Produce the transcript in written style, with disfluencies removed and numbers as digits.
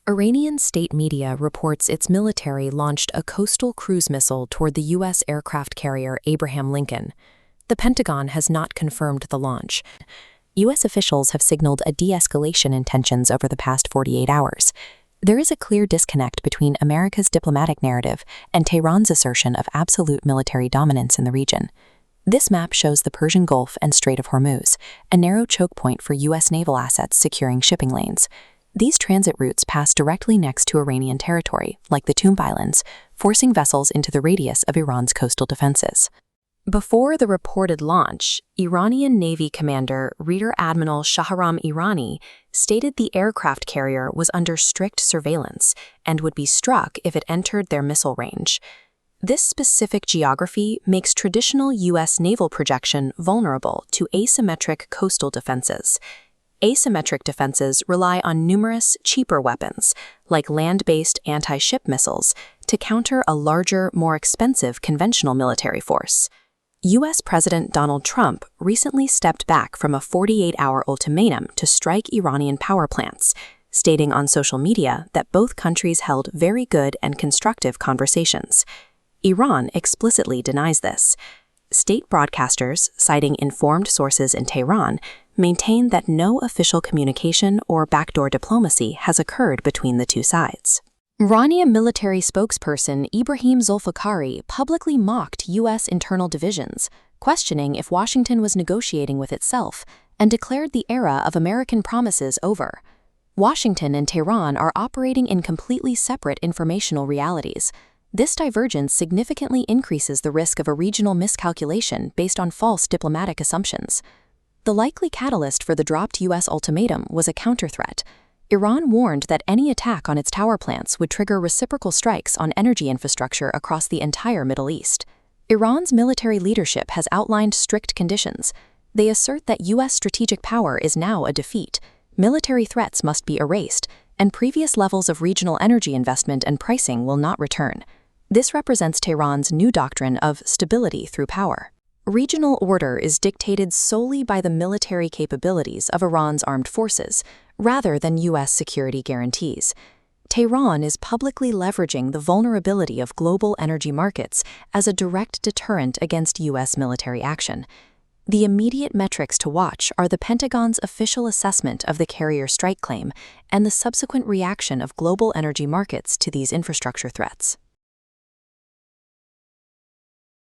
Iranian state media reports its military launched a coastal cruise missile toward the U.S. aircraft carrier Abraham Lincoln. The Pentagon has not confirmed the launch. U.S. officials have signaled a de-escalation in tensions over the past 48 hours. There is a clear disconnect between America's diplomatic narrative and Tehran's assertion of absolute military dominance in the region. This map shows the Persian Gulf and Strait of Hormuz, a narrow choke point for U.S. naval assets securing shipping lanes. These transit routes pass directly next to Iranian territory, like the Tomb Islands, forcing vessels into the radius of Iran's coastal defenses. Before the reported launch, Iranian Navy commander Rear Admiral Shahram Irani stated the aircraft carrier was under strict surveillance and would be struck if it entered their missile range. This specific geography makes traditional U.S. naval projection vulnerable to asymmetric coastal defenses. Asymmetric defenses rely on numerous, cheaper weapons, like land-based anti-ship missiles, to counter a larger, more expensive conventional military force. U.S. President Donald Trump recently stepped back from a 48-hour ultimatum to strike Iranian power plants, stating on social media that both countries held very good and constructive conversations. Iran explicitly denies this. State broadcasters, citing informed sources in Tehran, maintain that no official communication or backdoor diplomacy has occurred between the two sides. Iranian military spokesperson Ibrahim Zulfikari publicly mocked U.S. internal divisions, questioning if Washington was negotiating with itself, and declared the era of American promises over. Washington and Tehran are operating in completely separate informational realities. This divergence significantly increases the risk of a regional miscalculation based on false diplomatic assumptions. The likely catalyst for the dropped U.S. ultimatum was a counter-threat. Iran warned that any attack on its tower plants would trigger reciprocal strikes on energy infrastructure across the entire Middle East. Iran's military leadership has outlined strict conditions. They assert that U.S. strategic power is now a defeat, military threats must be erased, and previous levels of regional energy investment and pricing will not return. This represents Tehran's new doctrine of stability through power. Regional order is dictated solely by the military capabilities of Iran's armed forces, rather than U.S. security guarantees. Tehran is publicly leveraging the vulnerability of global energy markets as a direct deterrent against U.S. military action. The immediate metrics to watch are the Pentagon's official assessment of the carrier strike claim and the subsequent reaction of global energy markets to these infrastructure threats.